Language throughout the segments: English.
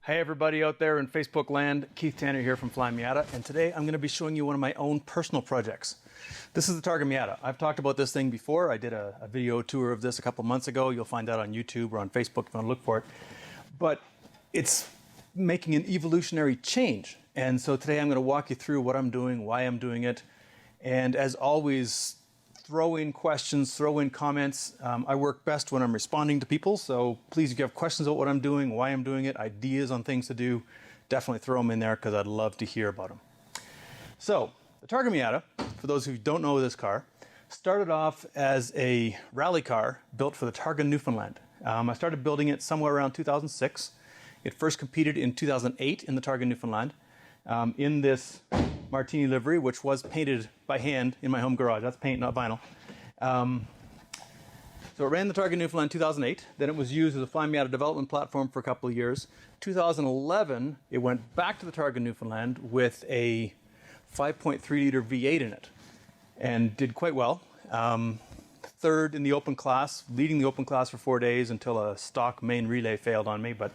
Hey everybody out there in Facebook land, Keith Tanner here from Flyin Miata, and today I'm going to be showing you one of my own personal projects. This is the Targa Miata. I've talked about this thing before. I did a video tour of this a couple months ago. You'll find that on YouTube or on Facebook if you want to look for it. But it's making an evolutionary change. And so today I'm going to walk you through what I'm doing, why I'm doing it, and as always, throw in questions, throw in comments. I work best when I'm responding to people, so please, if you have questions about what I'm doing, why I'm doing it, ideas on things to do, definitely throw them in there because I'd love to hear about them. So, the Targa Miata, for those who don't know this car, started off as a rally car built for the Targa Newfoundland. I started building it somewhere around 2006. It first competed in 2008 in the Targa Newfoundland in this Martini livery, which was painted by hand in my home garage. That's paint, not vinyl. So it ran the Targa Newfoundland in 2008. Then it was used as a Flyin Miata development platform for a couple of years. 2011, it went back to the Targa Newfoundland with a 5.3 liter V8 in it and did quite well. Third in the open class, leading the open class for 4 days until a stock main relay failed on me, but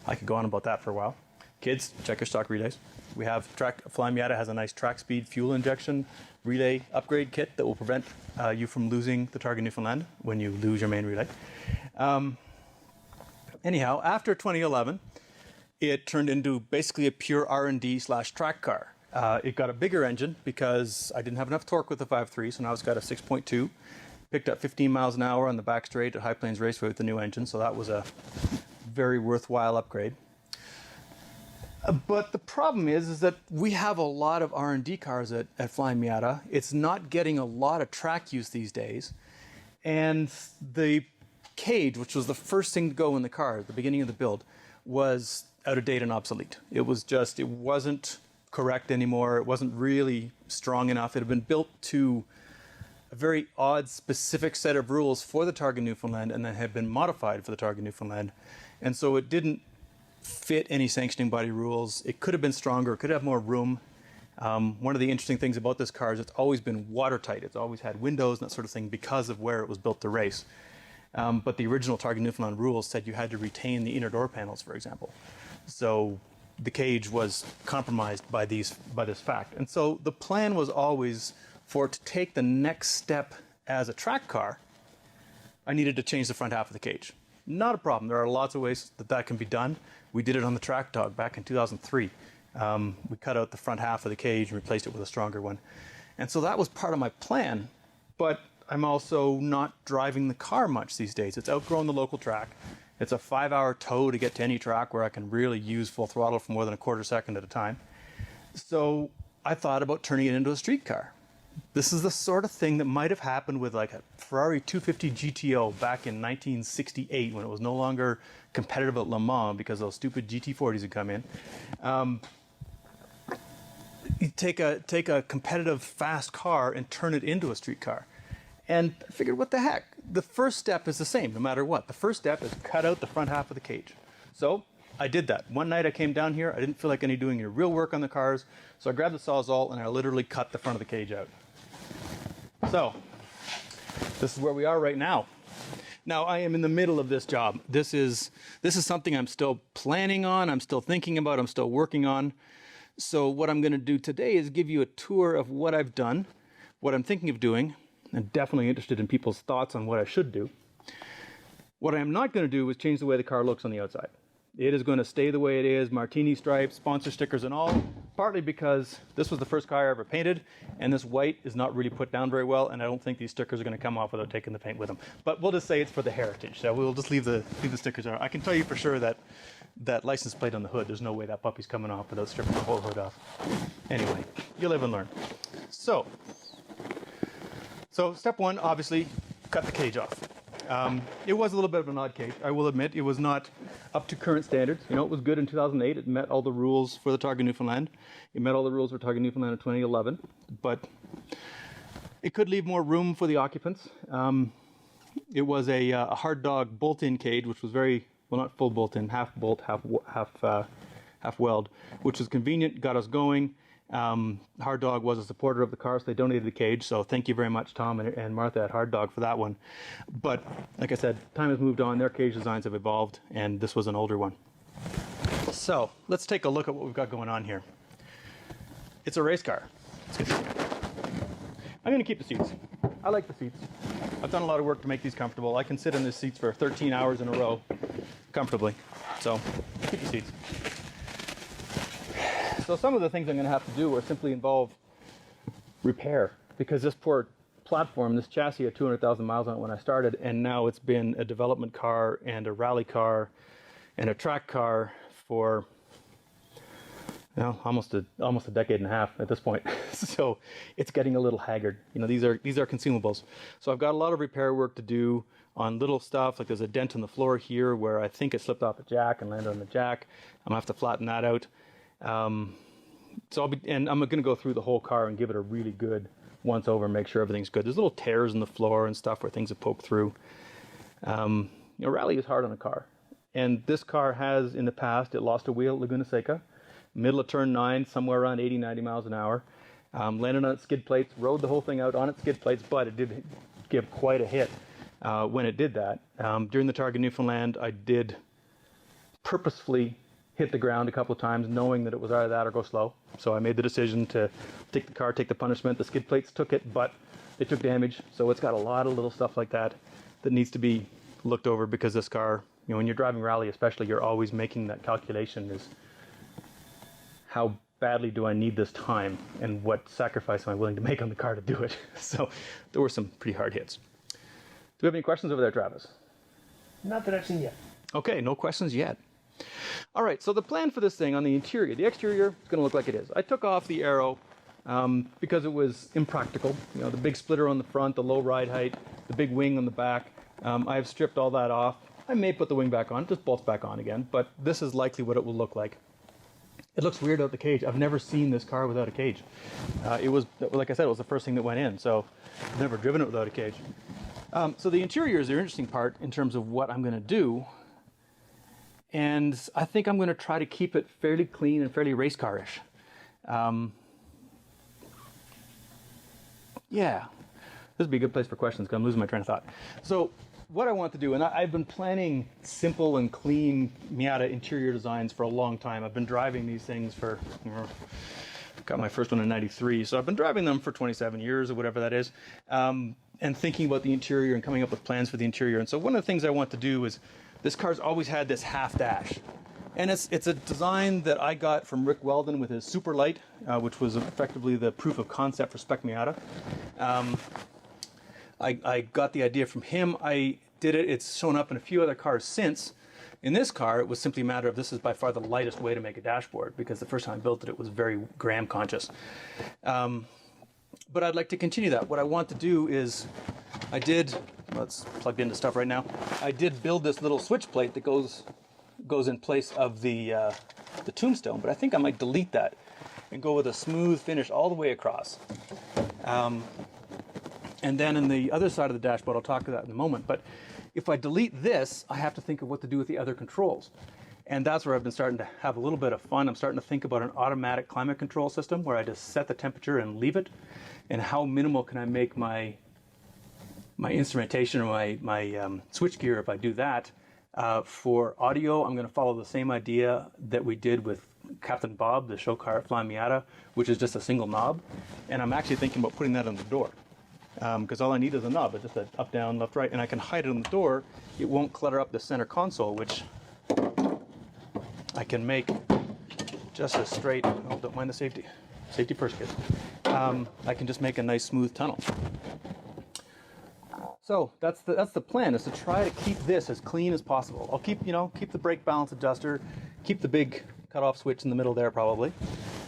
I could go on about that for a while. Kids, check your stock relays. We have Flyin Miata has a nice track speed fuel injection relay upgrade kit that will prevent you from losing the Targa Newfoundland when you lose your main relay. Anyhow, after 2011, it turned into basically a pure R&D/track car. It got a bigger engine because I didn't have enough torque with the 5.3, so now it's got a 6.2. Picked up 15 miles an hour on the back straight at High Plains Raceway with the new engine, so that was a very worthwhile upgrade. But the problem is that we have a lot of R&D cars at Flyin Miata. It's not getting a lot of track use these days. And the cage, which was the first thing to go in the car at the beginning of the build, was out of date and obsolete. It wasn't correct anymore. It wasn't really strong enough. It had been built to a very odd, specific set of rules for the Targa Newfoundland and then had been modified for the Targa Newfoundland. And so it didn't fit any sanctioning body rules. It could have been stronger, it could have more room. One of the interesting things about this car is it's always been watertight. It's always had windows and that sort of thing because of where it was built to race. But the original Targa Newfoundland rules said you had to retain the inner door panels, for example. So the cage was compromised by this fact. And so the plan was always for it to take the next step as a track car, I needed to change the front half of the cage. Not a problem. There are lots of ways that can be done. We did it on the Track Dog back in 2003. We cut out the front half of the cage and replaced it with a stronger one. And so that was part of my plan, but I'm also not driving the car much these days. It's outgrown the local track. It's a 5-hour tow to get to any track where I can really use full throttle for more than a quarter second at a time. So I thought about turning it into a street car. This is the sort of thing that might have happened with like a Ferrari 250 GTO back in 1968 when it was no longer competitive at Le Mans because those stupid GT40s had come in. You take a competitive fast car and turn it into a street car. And I figured, what the heck? The first step is the same no matter what. The first step is cut out the front half of the cage. So I did that. One night I came down here, I didn't feel like doing any real work on the cars, so I grabbed the Sawzall and I literally cut the front of the cage out. So, this is where we are right now. Now, I am in the middle of this job. This is something I'm still planning on, I'm still thinking about, I'm still working on. So what I'm going to do today is give you a tour of what I've done, what I'm thinking of doing. I'm definitely interested in people's thoughts on what I should do. What I am not going to do is change the way the car looks on the outside. It is going to stay the way it is, martini stripes, sponsor stickers and all, partly because this was the first car I ever painted, and this white is not really put down very well, and I don't think these stickers are going to come off without taking the paint with them. But we'll just say it's for the heritage, so we'll just leave the stickers on. I can tell you for sure that that license plate on the hood, there's no way that puppy's coming off without stripping the whole hood off. Anyway, you live and learn. So step one, obviously, cut the cage off. It was a little bit of an odd cage, I will admit. It was not up to current standards. You know, it was good in 2008. It met all the rules for the Targa Newfoundland. It met all the rules for Targa Newfoundland in 2011. But it could leave more room for the occupants. It was a hard dog bolt-in cage, which was very, well, not full bolt-in, half bolt, half weld, which was convenient, got us going. Hard Dog was a supporter of the car, so they donated the cage. So thank you very much, Tom and Martha at Hard Dog for that one. But like I said, time has moved on. Their cage designs have evolved, and this was an older one. So let's take a look at what we've got going on here. It's a race car. I'm going to keep the seats. I like the seats. I've done a lot of work to make these comfortable. I can sit in these seats for 13 hours in a row comfortably. So keep the seats. So some of the things I'm going to have to do are simply involve repair, because this poor platform, this chassis had 200,000 miles on it when I started, and now it's been a development car and a rally car and a track car for almost a decade and a half at this point. So it's getting a little haggard. You know, these are consumables. So I've got a lot of repair work to do on little stuff, like there's a dent in the floor here where I think it slipped off the jack and landed on the jack. I'm gonna have to flatten that out. So I'm going to go through the whole car and give it a really good once over, make sure everything's good. There's little tears in the floor and stuff where things have poked through. Rally is hard on a car. And this car has, in the past, it lost a wheel at Laguna Seca, middle of turn 9, somewhere around 80, 90 miles an hour. Landed on its skid plates, rode the whole thing out on its skid plates, but it did give quite a hit when it did that. During the Targa Newfoundland, I did purposefully hit the ground a couple of times, knowing that it was either that or go slow. So I made the decision to take the car, take the punishment. The skid plates took it, but they took damage. So it's got a lot of little stuff like that that needs to be looked over, because this car, you know, when you're driving rally especially, you're always making that calculation, is how badly do I need this time and what sacrifice am I willing to make on the car to do it. So there were some pretty hard hits. Do we have any questions over there, Travis? Not that I've seen yet. Okay, no questions yet. All right, so the plan for this thing on the interior, the exterior is going to look like it is. I took off the aero because it was impractical. You know, the big splitter on the front, the low ride height, the big wing on the back. I've stripped all that off. I may put the wing back on, just bolts back on again, but this is likely what it will look like. It looks weird without the cage. I've never seen this car without a cage. It was, like I said, it was the first thing that went in, so I've never driven it without a cage. So the interior is the interesting part in terms of what I'm going to do. And I think I'm going to try to keep it fairly clean and fairly race car-ish. Yeah, this would be a good place for questions because I'm losing my train of thought. So what I want to do, and I've been planning simple and clean Miata interior designs for a long time. I've been driving these things for, got my first one in '93, so I've been driving them for 27 years or whatever that is, and thinking about the interior and coming up with plans for the interior. And so one of the things I want to do is, this car's always had this half dash, and it's a design that I got from Rick Weldon with his Super Light, which was effectively the proof of concept for Spec Miata. I got the idea from him. I did it. It's shown up in a few other cars since. In this car, it was simply a matter of, this is by far the lightest way to make a dashboard, because the first time I built it, it was very gram conscious. But I'd like to continue that. What I want to do is, let's plug into stuff right now. I did build this little switch plate that goes in place of the tombstone, but I think I might delete that and go with a smooth finish all the way across. And then in the other side of the dashboard, I'll talk to that in a moment, but if I delete this, I have to think of what to do with the other controls. And that's where I've been starting to have a little bit of fun. I'm starting to think about an automatic climate control system where I just set the temperature and leave it, and how minimal can I make my instrumentation or my switch gear if I do that. For audio, I'm going to follow the same idea that we did with Captain Bob, the show car at Flyin Miata, which is just a single knob. And I'm actually thinking about putting that on the door, because all I need is a knob. It's just an up, down, left, right, and I can hide it on the door. It won't clutter up the center console, which I can make just as straight. Oh, don't mind the safety first, kids. I can just make a nice smooth tunnel. So that's the plan, is to try to keep this as clean as possible. I'll keep the brake balance adjuster, keep the big cutoff switch in the middle there probably,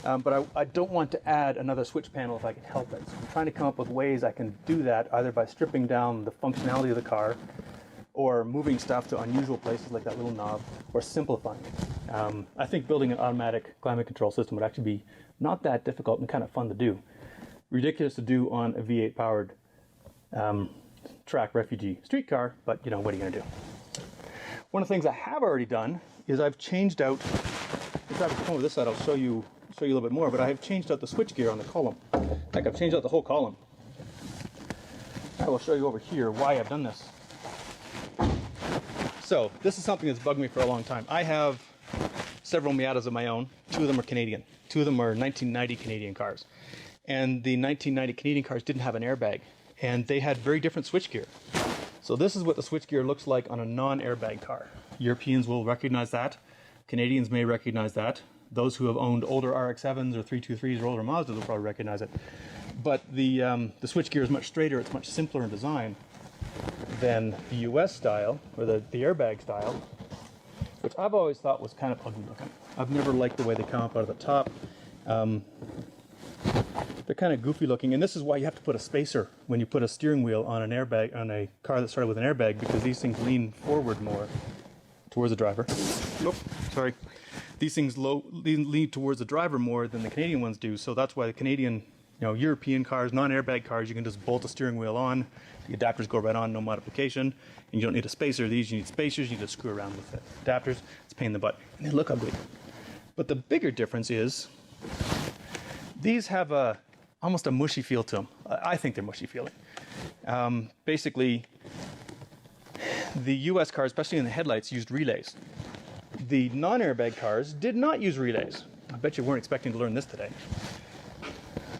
but I don't want to add another switch panel if I can help it. So I'm trying to come up with ways I can do that, either by stripping down the functionality of the car, or moving stuff to unusual places like that little knob, or simplifying it. I think building an automatic climate control system would actually be not that difficult and kind of fun to do. Ridiculous to do on a V8 powered track refugee street car, but what are you going to do? One of the things I have already done is I've changed out, if I come over this side, I'll show you a little bit more, but I have changed out the switch gear on the column. In fact, I've changed out the whole column. I will show you over here why I've done this. So this is something that's bugged me for a long time. I have several Miatas of my own. 2 of them are Canadian. 2 of them are 1990 Canadian cars. And the 1990 Canadian cars didn't have an airbag. And they had very different switchgear. So this is what the switchgear looks like on a non-airbag car. Europeans will recognize that. Canadians may recognize that. Those who have owned older RX-7s or 323s or older Mazdas will probably recognize it. But the switchgear is much straighter, it's much simpler in design than the US style, or the airbag style, which I've always thought was kind of ugly looking. I've never liked the way they come up out of the top. They're kind of goofy looking, and this is why you have to put a spacer when you put a steering wheel on an airbag, on a car that started with an airbag, because these things lean forward more towards the driver. Nope, sorry. These things lean towards the driver more than the Canadian ones do, so that's why the Canadian, European cars, non-airbag cars, you can just bolt the steering wheel on, the adapters go right on, no modification, and you don't need a spacer. These, you need spacers, you need to screw around with the adapters. It's a pain in the butt, and they look ugly. But the bigger difference is, these have almost a mushy feel to them. I think they're mushy feeling. Basically, the US cars, especially in the headlights, used relays. The non-airbag cars did not use relays. I bet you weren't expecting to learn this today.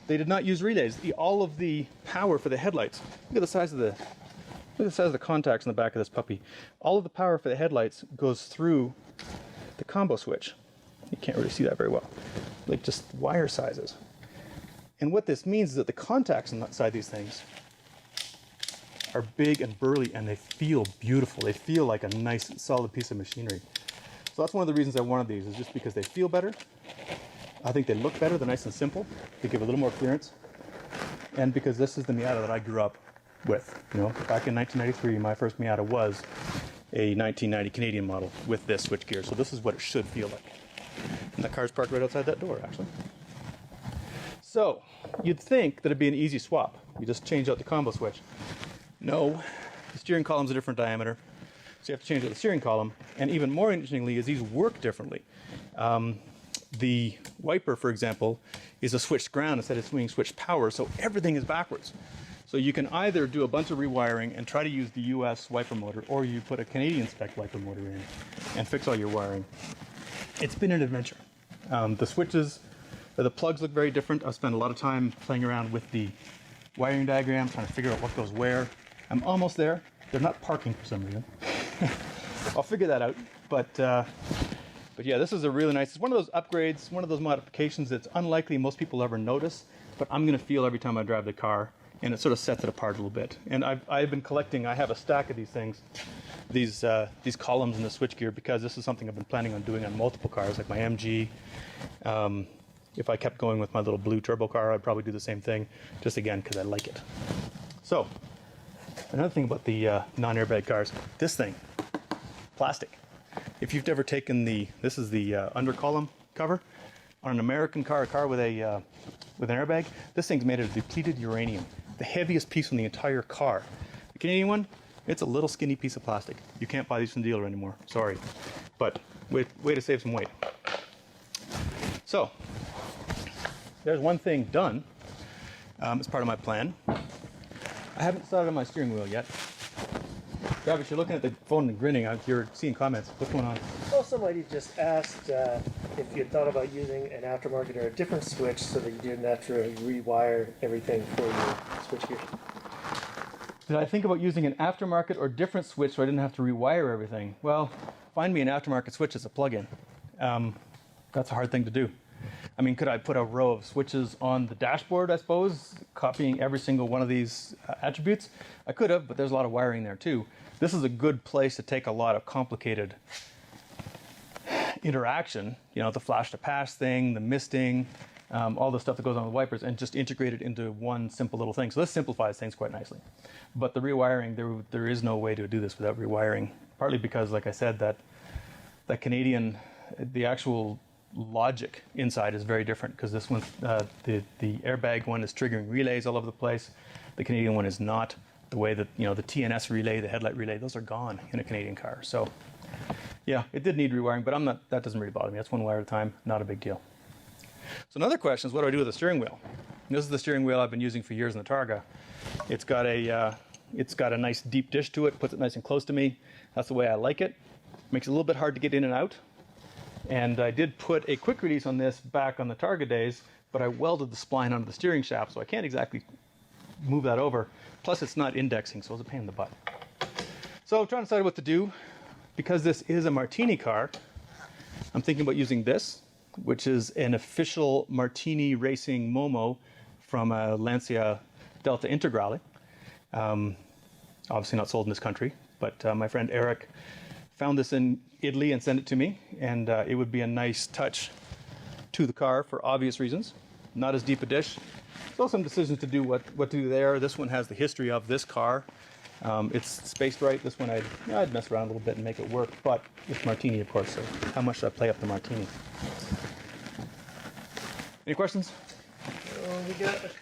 They did not use relays. All of the power for the headlights, look at the size of the contacts in the back of this puppy. All of the power for the headlights goes through the combo switch. You can't really see that very well. Like just wire sizes. And what this means is that the contacts inside these things are big and burly, and they feel beautiful. They feel like a nice, solid piece of machinery. So that's one of the reasons I wanted these, is just because they feel better. I think they look better. They're nice and simple. They give a little more clearance. And because this is the Miata that I grew up with. Back in 1993, my first Miata was a 1990 Canadian model with this switchgear. So this is what it should feel like. And the car's parked right outside that door, actually. So you'd think that it'd be an easy swap. You just change out the combo switch. No, the steering column's a different diameter. So you have to change out the steering column. And even more interestingly is these work differently. The wiper, for example, is a switched ground instead of being switched power, so everything is backwards. So you can either do a bunch of rewiring and try to use the US wiper motor, or you put a Canadian spec wiper motor in and fix all your wiring. It's been an adventure. The switches, the plugs look very different. I've spent a lot of time playing around with the wiring diagram, trying to figure out what goes where. I'm almost there. They're not parking for some reason. I'll figure that out, but yeah, this is a really nice, it's one of those upgrades, one of those modifications that's unlikely most people ever notice, but I'm going to feel every time I drive the car, and it sort of sets it apart a little bit. And I've been collecting, I have a stack of these things, these columns in the switchgear, because this is something I've been planning on doing on multiple cars, like my MG. If I kept going with my little blue turbo car, I'd probably do the same thing, just again, because I like it. So, another thing about the non-airbag cars, this thing, plastic. If you've ever taken this is the under column cover on an American car, a car with an airbag. This thing's made of depleted uranium, the heaviest piece in the entire car. The Canadian one, it's a little skinny piece of plastic. You can't buy these from the dealer anymore. Sorry, but way to save some weight. So there's one thing done as part of my plan. I haven't started on my steering wheel yet. Travis, you're looking at the phone and grinning. You're seeing comments. What's going on? Well, somebody just asked if you had thought about using an aftermarket or a different switch so that you didn't have to rewire everything for your switchgear. Did I think about using an aftermarket or different switch so I didn't have to rewire everything? Well, find me an aftermarket switch as a plug-in. That's a hard thing to do. I mean, could I put a row of switches on the dashboard, I suppose, copying every single one of these attributes? I could have, but there's a lot of wiring there too. This is a good place to take a lot of complicated interaction, the flash to pass thing, the misting, all the stuff that goes on with wipers, and just integrate it into one simple little thing. So this simplifies things quite nicely. But the rewiring, there is no way to do this without rewiring, partly because, like I said, that Canadian, the actual logic inside is very different, because this one, the airbag one is triggering relays all over the place. The Canadian one is not. The way that, the TNS relay, the headlight relay, those are gone in a Canadian car. So yeah, it did need rewiring, but that doesn't really bother me. That's one wire at a time, not a big deal. So another question is, what do I do with the steering wheel? And this is the steering wheel I've been using for years in the Targa. It's got a nice deep dish to it, puts it nice and close to me. That's the way I like it. Makes it a little bit hard to get in and out. And I did put a quick release on this back on the Targa days, but I welded the spline onto the steering shaft, so I can't exactly move that over. Plus it's not indexing, so it's a pain in the butt. So I'm trying to decide what to do. Because this is a Martini car, I'm thinking about using this, which is an official Martini Racing Momo from a Lancia Delta Integrale. Obviously not sold in this country, but my friend Eric found this in Italy and sent it to me, and it would be a nice touch to the car for obvious reasons. Not as deep a dish. So some decisions to do what to do there. This one has the history of this car. It's spaced right. This one I'd mess around a little bit and make it work, but it's Martini, of course, so how much should I play up the Martini? Any questions?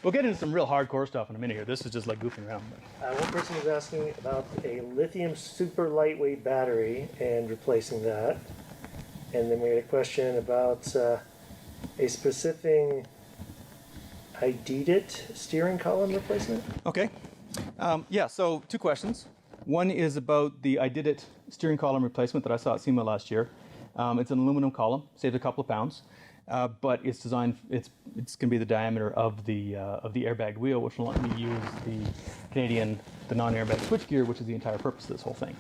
We'll get into some real hardcore stuff in a minute here. This is just like goofing around. But. One person was asking about a lithium super lightweight battery and replacing that. And then we had a question about a specific Ideedit steering column replacement. Okay. Yeah, so 2 questions. One is about the Ideedit steering column replacement that I saw at SEMA last year. It's an aluminum column, saves a couple of pounds, but it's designed. It's going to be the diameter of the airbag wheel, which will let me use the non-airbag switchgear, which is the entire purpose of this whole thing.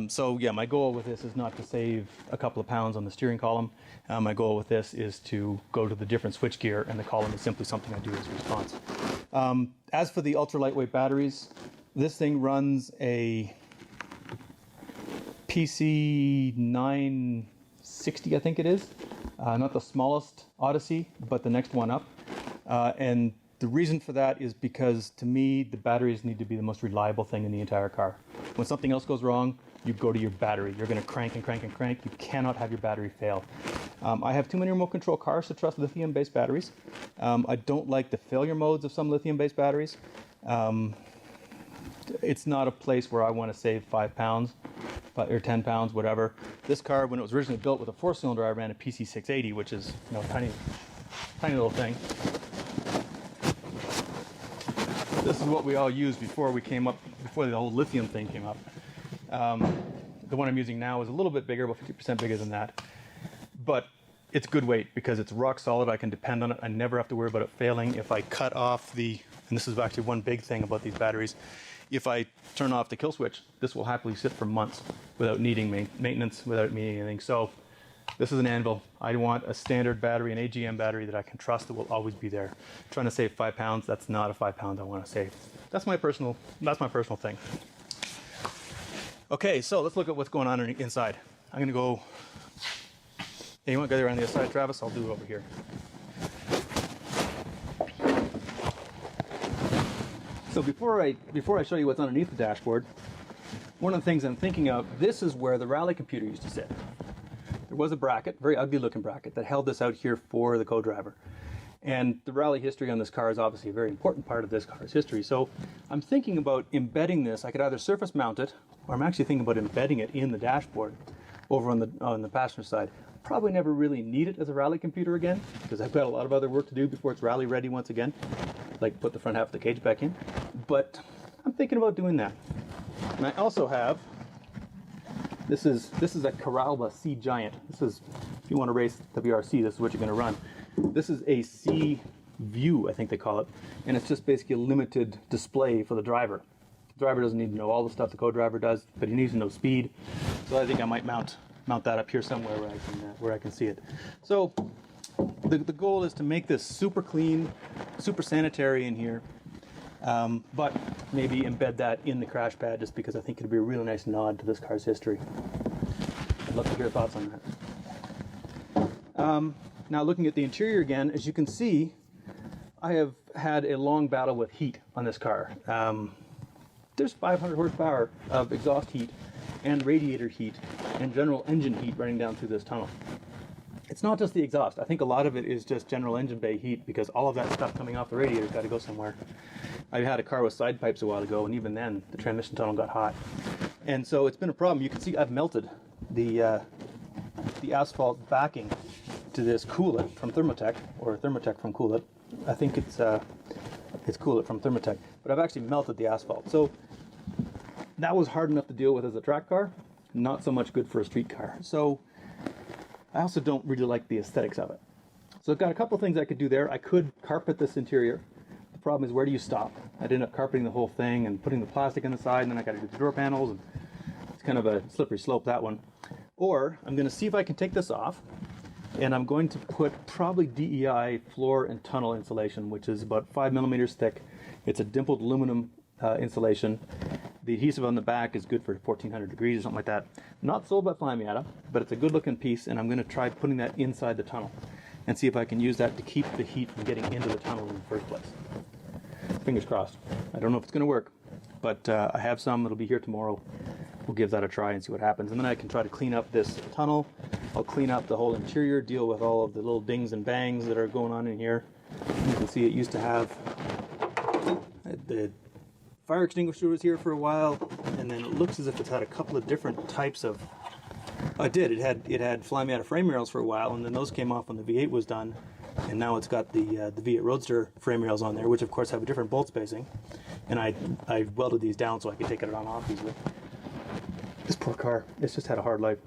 So yeah, my goal with this is not to save a couple of pounds on the steering column. My goal with this is to go to the different switchgear, and the column is simply something I do as a response. As for the ultra lightweight batteries, this thing runs a PC 960, I think it is. Not the smallest Odyssey, but the next one up. And the reason for that is because, to me, the batteries need to be the most reliable thing in the entire car. When something else goes wrong, you go to your battery. You're going to crank and crank and crank. You cannot have your battery fail. I have too many remote control cars to trust lithium-based batteries. I don't like the failure modes of some lithium-based batteries. It's not a place where I want to save 5 pounds or 10 pounds, whatever. This car, when it was originally built with a 4-cylinder, I ran a PC 680, which is a tiny little thing. This is what we all used before the whole lithium thing came up. The one I'm using now is a little bit bigger, about 50% bigger than that. But it's good weight because it's rock solid. I can depend on it. I never have to worry about it failing. If I cut off and this is actually one big thing about these batteries, if I turn off the kill switch, this will happily sit for months without needing maintenance, without needing anything. So this is an anvil. I want a standard battery, an AGM battery that I can trust that will always be there. Trying to save 5 pounds, that's not a 5 pounds I want to save. That's my personal thing. Okay, so let's look at what's going on inside. I'm going to go. Hey, you want to go around the other side, Travis? I'll do it over here. So before I show you what's underneath the dashboard, one of the things I'm thinking of, this is where the rally computer used to sit. There was a bracket, very ugly looking bracket, that held this out here for the co-driver. And the rally history on this car is obviously a very important part of this car's history. So I'm thinking about embedding this. I could either surface mount it, or I'm actually thinking about embedding it in the dashboard over on the passenger side. Probably never really need it as a rally computer again, because I've got a lot of other work to do before it's rally ready once again, like put the front half of the cage back in. But I'm thinking about doing that. And I also have, this is a Caralba C Giant. This is, if you want to race WRC, this is what you're going to run. This is a C View, I think they call it, and it's just basically a limited display for the driver. The driver doesn't need to know all the stuff the co-driver does, but he needs to know speed. So I think I might mount that up here somewhere where I can see it. So the goal is to make this super clean, super sanitary in here, but maybe embed that in the crash pad just because I think it'd be a really nice nod to this car's history. I'd love to hear your thoughts on that. Now looking at the interior again, as you can see, I have had a long battle with heat on this car. There's 500 horsepower of exhaust heat and radiator heat and general engine heat running down through this tunnel. It's not just the exhaust. I think a lot of it is just general engine bay heat because all of that stuff coming off the radiator's got to go somewhere. I had a car with side pipes a while ago, and even then the transmission tunnel got hot. And so it's been a problem. You can see I've melted the asphalt backing to this coolant from Thermotech, or Thermotech from Coolit. I think it's Coolit from Thermotech, but I've actually melted the asphalt. So that was hard enough to deal with as a track car, not so much good for a street car. So I also don't really like the aesthetics of it. So I've got a couple things I could do there. I could carpet this interior. The problem is, where do you stop? I'd end up carpeting the whole thing and putting the plastic on the side, and then I got to do the door panels, and it's kind of a slippery slope, that one. Or I'm going to see if I can take this off, and I'm going to put probably DEI floor and tunnel insulation, which is about 5 millimeters thick. It's a dimpled aluminum insulation. The adhesive on the back is good for 1400 degrees or something like that. Not sold by Flyin Miata, but it's a good looking piece, and I'm going to try putting that inside the tunnel and see if I can use that to keep the heat from getting into the tunnel in the first place. Fingers crossed. I don't know if it's going to work, but I have some. It'll be here tomorrow. We'll give that a try and see what happens. And then I can try to clean up this tunnel. I'll clean up the whole interior, deal with all of the little dings and bangs that are going on in here. You can see it used to have the fire extinguisher was here for a while, and then it looks as if it's had a couple of different types of. It had Flyin Miata frame rails for a while, and then those came off when the V8 was done, and now it's got the V8 Roadster frame rails on there, which of course have a different bolt spacing. And I welded these down so I could take it on off easily. This poor car, it's just had a hard life.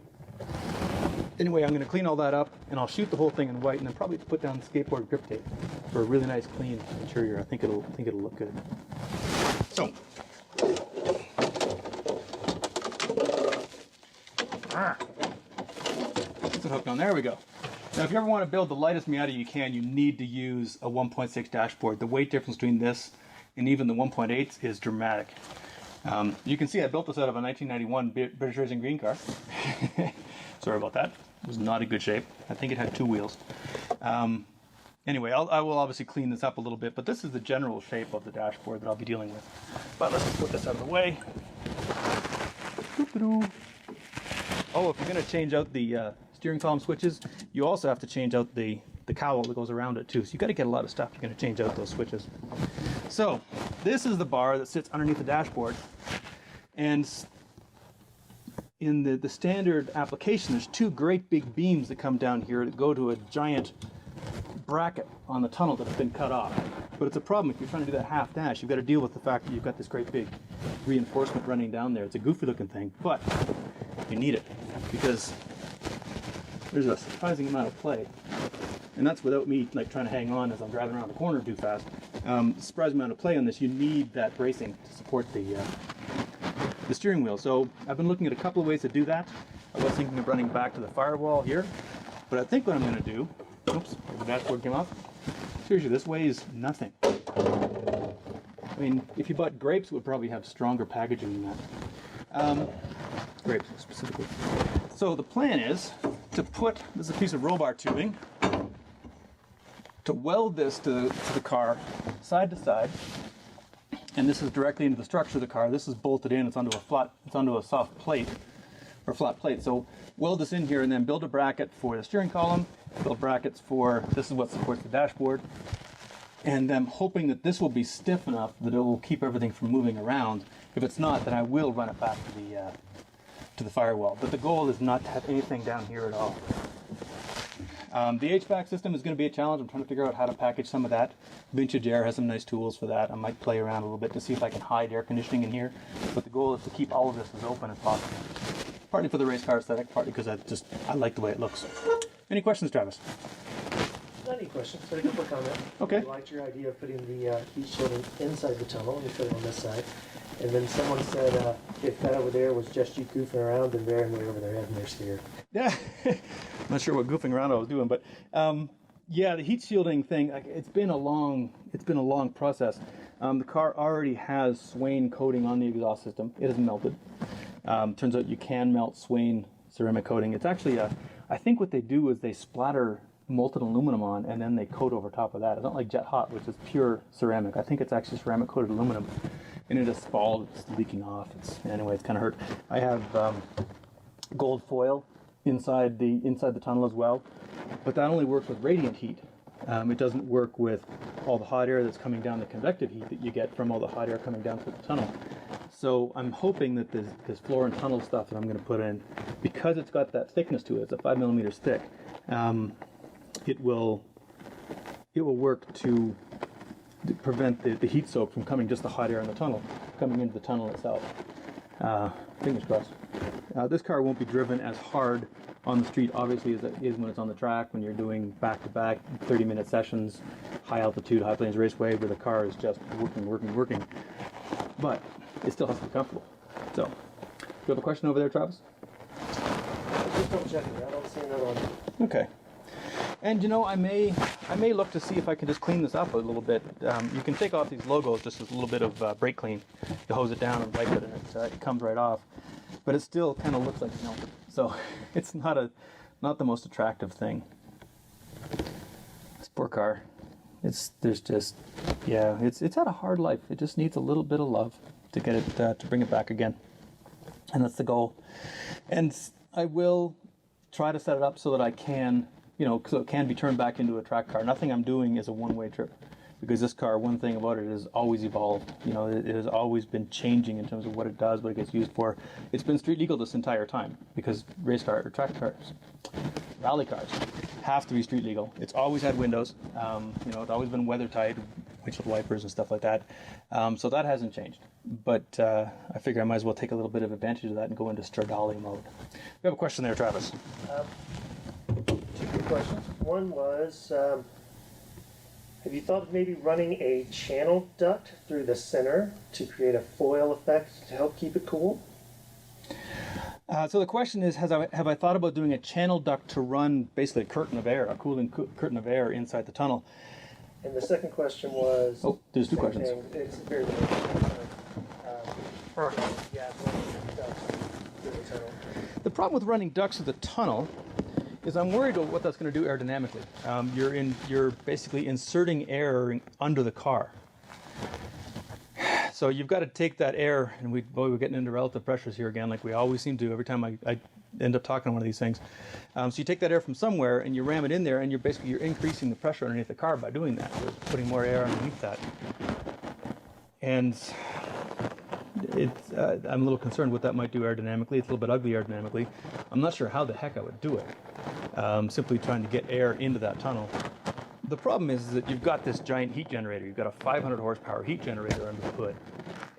Anyway, I'm going to clean all that up, and I'll shoot the whole thing in white, and then probably put down skateboard grip tape for a really nice clean interior. I think it'll look good. So, that's a hook on. There we go. Now, if you ever want to build the lightest Miata you can, you need to use a 1.6 dashboard. The weight difference between this and even the 1.8s is dramatic. You can see I built this out of a 1991 British Racing Green car. Sorry about that. It was not in good shape. I think it had 2 wheels. Anyway, I will obviously clean this up a little bit, but this is the general shape of the dashboard that I'll be dealing with. But let's just put this out of the way. Oh, if you're going to change out the steering column switches, you also have to change out the cowl that goes around it too. So you've got to get a lot of stuff. You're going to change out those switches. So this is the bar that sits underneath the dashboard. And in the standard application, there's 2 great big beams that come down here that go to a giant bracket on the tunnel that have been cut off. But it's a problem if you're trying to do that half dash. You've got to deal with the fact that you've got this great big reinforcement running down there. It's a goofy looking thing, but you need it because there's a surprising amount of play. And that's without me like trying to hang on as I'm driving around the corner too fast. Surprising amount of play on this. You need that bracing to support the steering wheel. So I've been looking at a couple of ways to do that. I was thinking of running back to the firewall here, but I think what I'm going to do, oops, the dashboard came off. Seriously, this weighs nothing. I mean, if you bought grapes, it would probably have stronger packaging than that. Grapes specifically. So the plan is to put, this is a piece of roll bar tubing, to weld this to the car side to side, and this is directly into the structure of the car. This is bolted in. It's onto a soft plate or flat plate. So weld this in here and then build a bracket for the steering column. Build brackets for this is what supports the dashboard, and I'm hoping that this will be stiff enough that it will keep everything from moving around. If it's not, then I will run it back to the firewall. But the goal is not to have anything down here at all. The HVAC system is going to be a challenge. I'm trying to figure out how to package some of that. Vintage Air has some nice tools for that. I might play around a little bit to see if I can hide air conditioning in here. But the goal is to keep all of this as open as possible. Partly for the race car aesthetic, partly because I like the way it looks. Any questions, Travis? Not any questions, but a couple of comments. Okay. I liked your idea of putting the heat shielding inside the tunnel and you put it on this side. And then someone said if that over there was just you goofing around, then they're way over their head and they're scared. Yeah, I'm not sure what goofing around I was doing, but yeah, the heat shielding thing, it's been a long process. The car already has Swain coating on the exhaust system. It has melted. Turns out you can melt Swain ceramic coating. It's actually I think what they do is they splatter molten aluminum on and then they coat over top of that. It's not like Jet Hot, which is pure ceramic. I think it's actually ceramic coated aluminum, and it is spalled. It's leaking off. Anyway, it's kind of hurt. I have gold foil inside the tunnel as well, but that only works with radiant heat. It doesn't work with all the hot air that's coming down, the convective heat that you get from all the hot air coming down through the tunnel. So I'm hoping that this floor and tunnel stuff that I'm going to put in, because it's got that thickness to it, it's a 5 millimeters thick, it will work to prevent the heat soak from coming, just the hot air in the tunnel, coming into the tunnel itself. Fingers crossed. This car won't be driven as hard on the street, obviously, is when it's on the track, when you're doing back-to-back 30-minute sessions, high altitude, high plains raceway, where the car is just working. But it still has to be comfortable. So, do you have a question over there, Travis? Just double checking. I don't see another one. Okay. And you know, I may look to see if I can just clean this up a little bit. You can take off these logos, just a little bit of brake clean. You hose it down and wipe it, and it comes right off. But it still kind of looks like it's melted. So it's not the most attractive thing. This poor car. It's had a hard life. It just needs a little bit of love to get it to bring it back again. And that's the goal. And I will try to set it up so that I can, so it can be turned back into a track car. Nothing I'm doing is a one-way trip, because this car, one thing about it, is always evolved. It has always been changing in terms of what it does, what it gets used for. It's been street legal this entire time, because race car or track cars, rally cars, have to be street legal. It's always had windows. It's always been weather tight, windshield wipers and stuff like that. So that hasn't changed. But I figure I might as well take a little bit of advantage of that and go into Stradale mode. We have a question there, Travis. Two quick questions. One was, have you thought of maybe running a channel duct through the center to create a foil effect to help keep it cool? So the question is, have I thought about doing a channel duct to run basically a curtain of air, a cooling curtain of air inside the tunnel? And the second question was... Oh, there's two questions. It's very The problem with running ducts through the tunnel is I'm worried about what that's going to do aerodynamically. You're basically inserting air under the car. So you've got to take that air, and we're getting into relative pressures here again, like we always seem to every time I end up talking on one of these things. So you take that air from somewhere and you ram it in there, and you're increasing the pressure underneath the car by doing that. You're putting more air underneath that. And I'm a little concerned what that might do aerodynamically. It's a little bit ugly aerodynamically. I'm not sure how the heck I would do it. Simply trying to get air into that tunnel. The problem is that you've got this giant heat generator. You've got a 500 horsepower heat generator under the hood.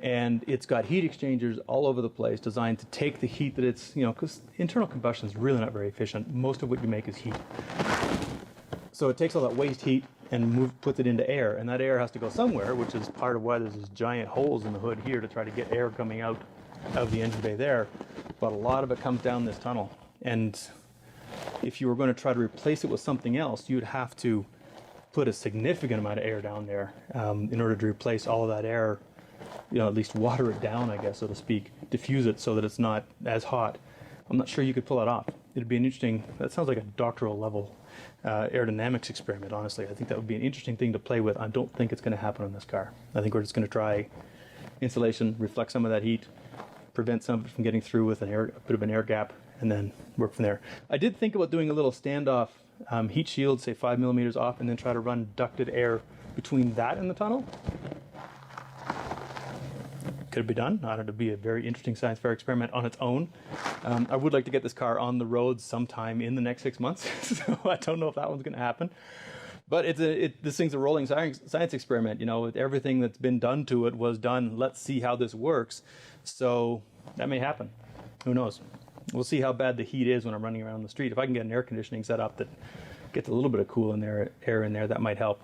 And it's got heat exchangers all over the place designed to take the heat that it's, because internal combustion is really not very efficient. Most of what you make is heat. So it takes all that waste heat and puts it into air. And that air has to go somewhere, which is part of why there's these giant holes in the hood here to try to get air coming out of the engine bay there. But a lot of it comes down this tunnel. And if you were going to try to replace it with something else, you'd have to put a significant amount of air down there in order to replace all of that air, at least water it down, I guess, so to speak, diffuse it so that it's not as hot. I'm not sure you could pull that off. It'd be an interesting, that sounds like a doctoral level aerodynamics experiment, honestly. I think that would be an interesting thing to play with. I don't think it's going to happen on this car. I think we're just going to try insulation, reflect some of that heat, prevent some of it from getting through with a bit of an air gap, and then work from there. I did think about doing a little standoff heat shield, say 5 millimeters off, and then try to run ducted air between that and the tunnel. Could be done. I don't know, it'd be a very interesting science fair experiment on its own. I would like to get this car on the road sometime in the next 6 months, so I don't know if that one's going to happen. But this thing's a rolling science experiment. Everything that's been done to it was done. Let's see how this works. So that may happen. Who knows? We'll see how bad the heat is when I'm running around the street. If I can get an air conditioning set up that gets a little bit of air in there, that might help.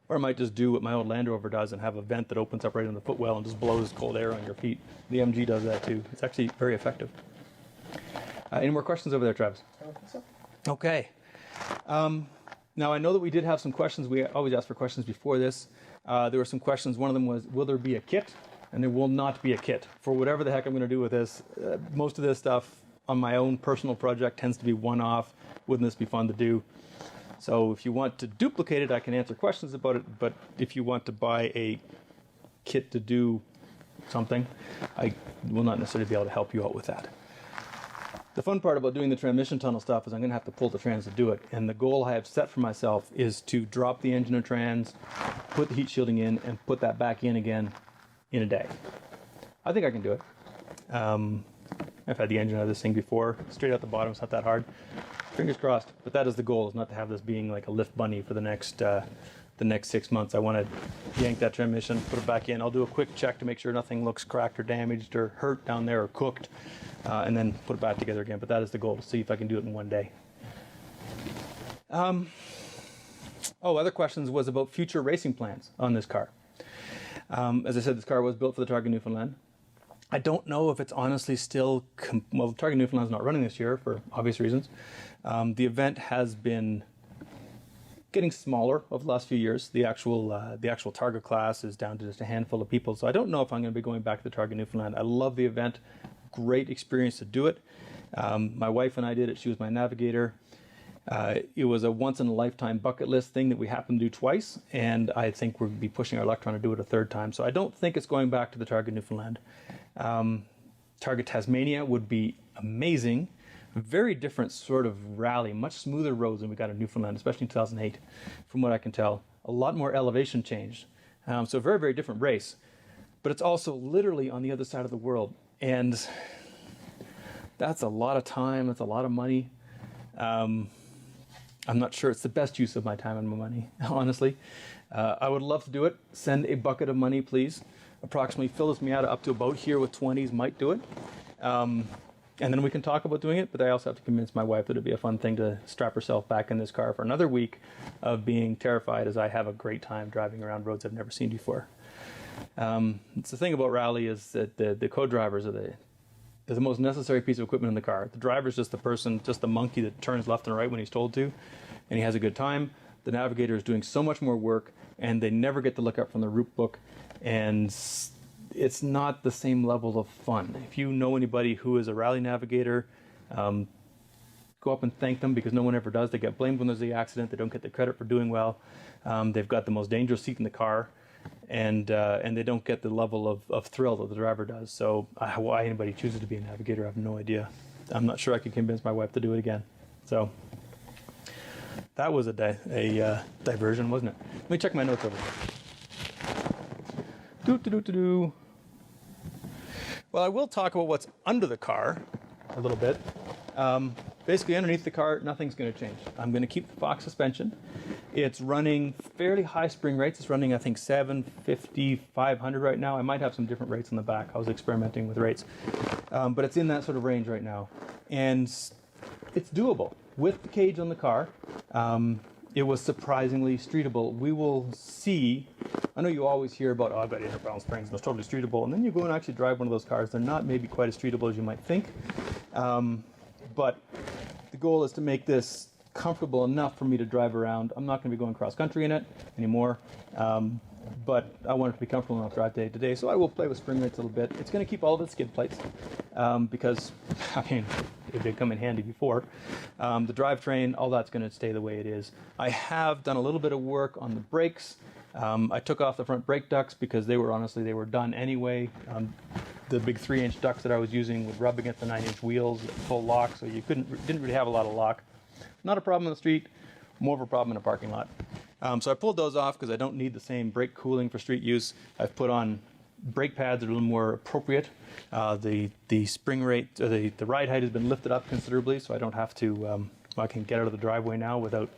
Or I might just do what my old Land Rover does and have a vent that opens up right in the footwell and just blows cold air on your feet. The MG does that too. It's actually very effective. Any more questions over there, Travis? I don't think so. Okay. Now I know that we did have some questions. We always ask for questions before this. There were some questions. One of them was, will there be a kit? And there will not be a kit. For whatever the heck I'm going to do with this, most of this stuff on my own personal project tends to be one-off. Wouldn't this be fun to do? So if you want to duplicate it, I can answer questions about it. But if you want to buy a kit to do something, I will not necessarily be able to help you out with that. The fun part about doing the transmission tunnel stuff is I'm going to have to pull the trans to do it. And the goal I have set for myself is to drop the engine or trans, put the heat shielding in, and put that back in again in a day. I think I can do it. I've had the engine out of this thing before. Straight out the bottom, it's not that hard. fingers crossed. But that is the goal, is not to have this being like a lift bunny for the next 6 months. I want to yank that transmission, put it back in. I'll do a quick check to make sure nothing looks cracked or damaged or hurt down there or cooked, and then put it back together again. But that is the goal, to see if I can do it in one day. Other questions was about future racing plans on this car. As I said, this car was built for the Targa Newfoundland. I don't know if it's honestly still, the Targa Newfoundland's not running this year for obvious reasons. The event has been getting smaller over the last few years. The actual Targa class is down to just a handful of people. So I don't know if I'm going to be going back to the Targa Newfoundland. I love the event. Great experience to do it. My wife and I did it. She was my navigator. It was a once-in-a-lifetime bucket list thing that we happened to do twice, and I think we'll be pushing our luck trying to do it a third time. So I don't think it's going back to the Targa Newfoundland. Targa Tasmania would be amazing. A very different sort of rally, much smoother roads than we got in Newfoundland, especially in 2008, from what I can tell. A lot more elevation change. So a very, very different race. But it's also literally on the other side of the world. And that's a lot of time, that's a lot of money. I'm not sure it's the best use of my time and my money, honestly. I would love to do it. Send a bucket of money, please. Approximately fill this Miata up to about here with 20s might do it. And then we can talk about doing it, but I also have to convince my wife that it'd be a fun thing to strap herself back in this car for another week of being terrified, as I have a great time driving around roads I've never seen before. It's the thing about rally is that the co-drivers are the most necessary piece of equipment in the car. The driver's just the person, just the monkey that turns left and right when he's told to, and he has a good time. The navigator is doing so much more work, and they never get to look up from the route book, and it's not the same level of fun. If you know anybody who is a rally navigator, go up and thank them, because no one ever does. They get blamed when there's the accident. They don't get the credit for doing well. They've got the most dangerous seat in the car, and they don't get the level of thrill that the driver does. So why anybody chooses to be a navigator, I have no idea. I'm not sure I could convince my wife to do it again. So that was a diversion, wasn't it? Let me check my notes over here. Well, I will talk about what's under the car a little bit. Basically, underneath the car, nothing's going to change. I'm going to keep the Hvac suspension. It's running fairly high spring rates. It's running, I think, 750, 500 right now. I might have some different rates on the back. I was experimenting with rates. But it's in that sort of range right now. And it's doable. With the cage on the car, it was surprisingly streetable. We will see. I know you always hear about, I've got 800 pound springs and it's totally streetable. And then you go and actually drive one of those cars. They're not maybe quite as streetable as you might think. But the goal is to make this comfortable enough for me to drive around. I'm not going to be going cross country in it anymore. But I want it to be comfortable enough to drive day to day. So I will play with spring rates a little bit. It's going to keep all of its skid plates. Because, I mean, it did come in handy before. The drivetrain, all that's going to stay the way it is. I have done a little bit of work on the brakes. I took off the front brake ducts because they were done anyway. The big 3-inch ducts that I was using would rub against the 9-inch wheels at full lock, so you didn't really have a lot of lock. Not a problem on the street, more of a problem in a parking lot. So I pulled those off because I don't need the same brake cooling for street use. I've put on brake pads that are a little more appropriate. The spring rate, the ride height has been lifted up considerably, so I don't have to. I can get out of the driveway now without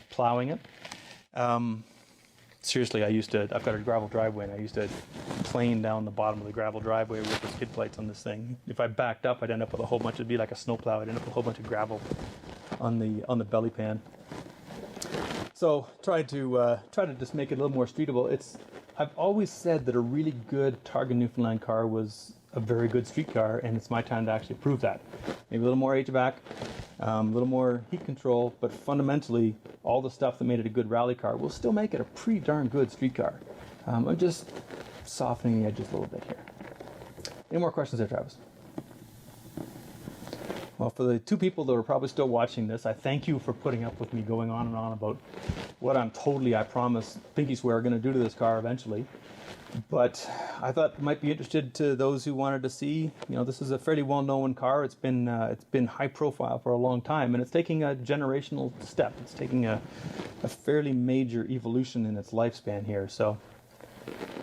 plowing it. Seriously, I've got a gravel driveway, and I used to plane down the bottom of the gravel driveway with the skid plates on this thing. If I backed up, I'd end up with a whole bunch. It'd be like a snowplow. I'd end up with a whole bunch of gravel on the belly pan. So try to just make it a little more streetable. I've always said that a really good Targa Newfoundland car was a very good street car, and it's my time to actually prove that. Maybe a little more HVAC, a little more heat control, but fundamentally, all the stuff that made it a good rally car will still make it a pretty darn good street car. I'm just softening the edges a little bit here. Any more questions there, Travis? Well, for the 2 people that are probably still watching this, I thank you for putting up with me going on and on about what I promise, pinky swear, going to do to this car eventually. But I thought it might be interested to those who wanted to see. This is a fairly well-known car. It's been high profile for a long time, and it's taking a generational step. It's taking a fairly major evolution in its lifespan here. So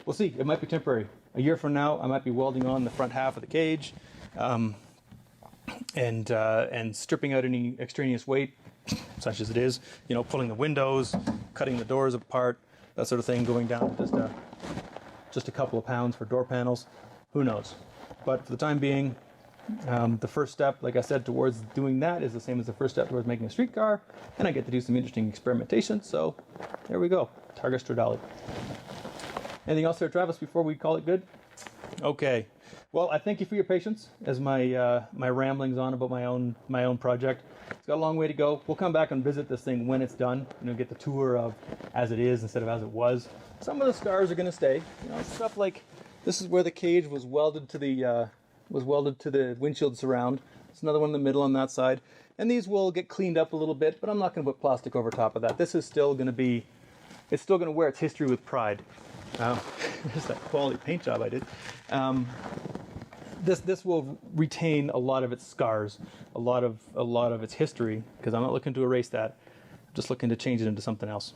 we'll see. It might be temporary. A year from now, I might be welding on the front half of the cage, and stripping out any extraneous weight, such as it is, you know, pulling the windows, cutting the doors apart, that sort of thing, going down just a couple of pounds for door panels, who knows. But for the time being, the first step, like I said, towards doing that is the same as the first step towards making a streetcar, and I get to do some interesting experimentation, so there we go, Targa Stradale. Anything else there, Travis, before we call it good? Okay. Well, I thank you for your patience as my my ramblings on about my own project. It's got a long way to go. We'll come back and visit this thing when it's done. You know, get the tour of as it is instead of as it was. Some of the scars are going to stay. You know, stuff like this is where the cage was welded to the windshield surround. There's another one in the middle on that side, and these will get cleaned up a little bit. But I'm not going to put plastic over top of that. This is still going to be. It's still going to wear its history with pride. There's that quality paint job I did. This will retain a lot of its scars, a lot of its history, because I'm not looking to erase that. I'm just looking to change it into something else.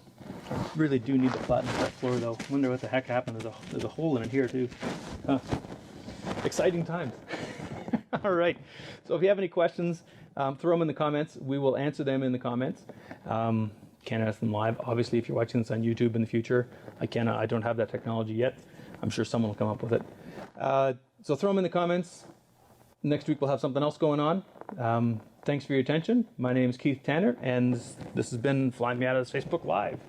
I really do need to flatten that floor though. I wonder what the heck happened. There's a hole in it here too. Exciting times. All right. So if you have any questions, throw them in the comments. We will answer them in the comments. Can't ask them live. Obviously, if you're watching this on YouTube in the future, I don't have that technology yet. I'm sure someone will come up with it. So throw them in the comments. Next week we'll have something else going on. Thanks for your attention. My name is Keith Tanner, and this has been Flyin Miata's Facebook Live.